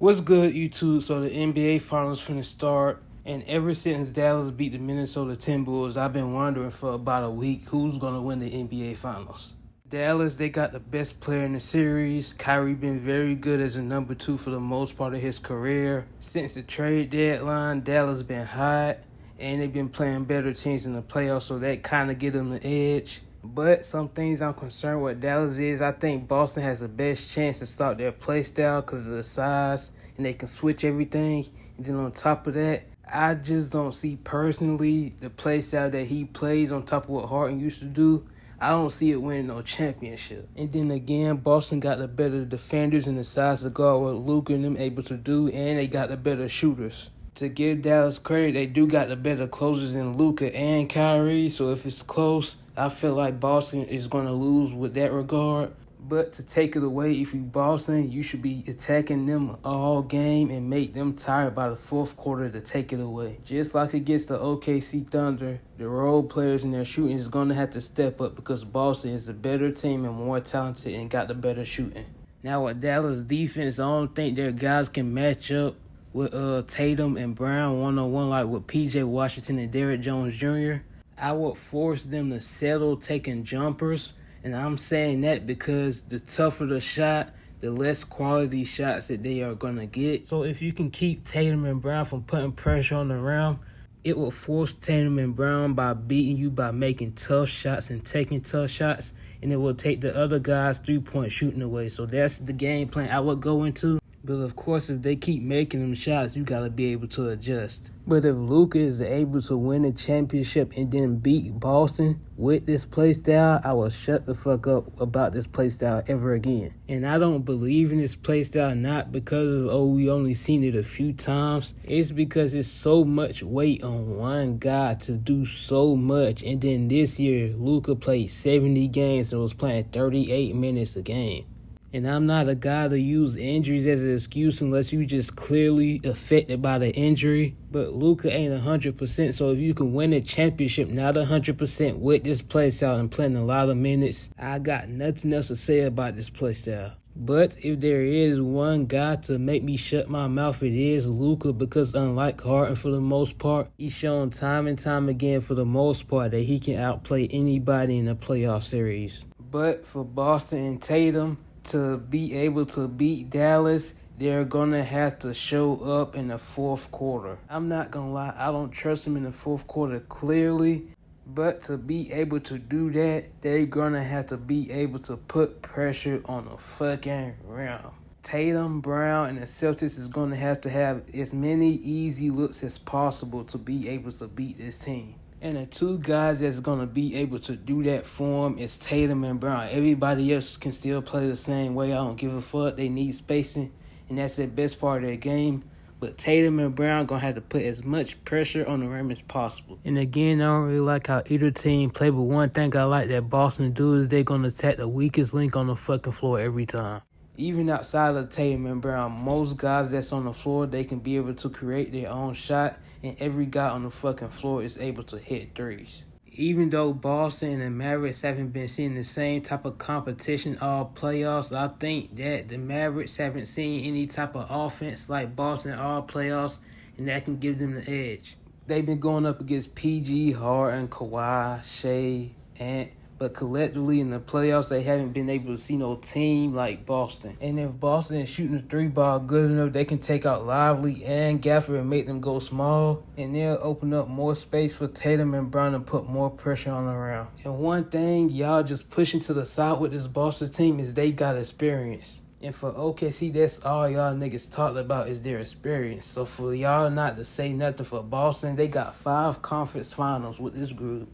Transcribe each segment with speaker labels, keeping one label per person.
Speaker 1: What's good, YouTube? So the NBA Finals finna start, and ever since Dallas beat the Minnesota Timberwolves, I've been wondering for about a week who's gonna win the NBA Finals. Dallas, they got the best player in the series. Kyrie been very good as a number 2 for the most part of his career. Since the trade deadline, Dallas been hot, and they've been playing better teams in the playoffs, so that kind of get them the edge. But some things I'm concerned with Dallas is I think Boston has the best chance to start their play style because of the size and they can switch everything. And then on top of that, I just don't see personally the play style that he plays on top of what Harden used to do. I don't see it winning no championship. And then again, Boston got the better defenders and the size to guard what Luka and them able to do, and they got the better shooters. To give Dallas credit, they do got the better closers than Luka and Kyrie, so if it's close, I feel like Boston is going to lose with that regard. But to take it away, if you Boston, you should be attacking them all game and make them tired by the fourth quarter to take it away. Just like against the OKC Thunder, the role players in their shooting is going to have to step up because Boston is a better team and more talented and got the better shooting. Now with Dallas defense, I don't think their guys can match up with Tatum and Brown one-on-one like with P.J. Washington and Derrick Jones Jr. I would force them to settle taking jumpers, and I'm saying that because the tougher the shot, the less quality shots that they are going to get. So if you can keep Tatum and Brown from putting pressure on the rim, it will force Tatum and Brown by beating you by making tough shots and taking tough shots, and it will take the other guys' three-point shooting away. So that's the game plan I would go into. But of course, if they keep making them shots, you got to be able to adjust. But if Luka is able to win a championship and then beat Boston with this play style, I will shut the fuck up about this play style ever again. And I don't believe in this play style not because of, we only seen it a few times. It's because it's so much weight on one guy to do so much. And then this year, Luka played 70 games and was playing 38 minutes a game. And I'm not a guy to use injuries as an excuse unless you just clearly affected by the injury. But Luka ain't 100%, so if you can win a championship not 100% with this play style and playing a lot of minutes, I got nothing else to say about this play style. But if there is one guy to make me shut my mouth, it is Luka, because unlike Harden for the most part, he's shown time and time again for the most part that he can outplay anybody in a playoff series. But for Boston and Tatum to be able to beat Dallas, they're going to have to show up in the fourth quarter. I'm not going to lie, I don't trust them in the fourth quarter clearly, but to be able to do that, they're going to have to be able to put pressure on the fucking rim. Tatum, Brown, and the Celtics is going to have as many easy looks as possible to be able to beat this team. And the two guys that's going to be able to do that for them is Tatum and Brown. Everybody else can still play the same way. I don't give a fuck. They need spacing, and that's the best part of their game. But Tatum and Brown going to have to put as much pressure on the rim as possible. And again, I don't really like how either team play, but one thing I like that Boston do is they're going to attack the weakest link on the fucking floor every time. Even outside of Tatum and Brown, most guys that's on the floor, they can be able to create their own shot, and every guy on the fucking floor is able to hit threes. Even though Boston and the Mavericks haven't been seeing the same type of competition all playoffs, I think that the Mavericks haven't seen any type of offense like Boston all playoffs, and that can give them the edge. They've been going up against PG, Harden, Kawhi, Shea, Ant, but collectively in the playoffs, they haven't been able to see no team like Boston. And if Boston is shooting the 3-ball good enough, they can take out Lively and Gafford and make them go small. And they'll open up more space for Tatum and Brown and put more pressure on the rim. And one thing y'all just pushing to the side with this Boston team is they got experience. And for OKC, that's all y'all niggas talk about is their experience. So for y'all not to say nothing for Boston, they got 5 conference finals with this group.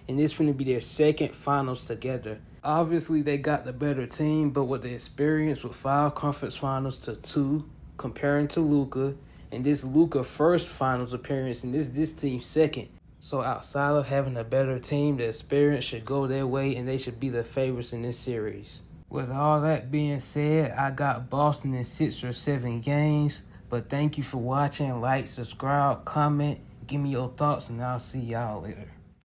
Speaker 1: And this going to be their second finals together. Obviously, they got the better team, but with the experience with 5 conference finals to 2, comparing to Luka, and this Luka first finals appearance, and this team second. So outside of having a better team, the experience should go their way, and they should be the favorites in this series. With all that being said, I got Boston in 6 or 7 games. But thank you for watching. Like, subscribe, comment, give me your thoughts, and I'll see y'all later.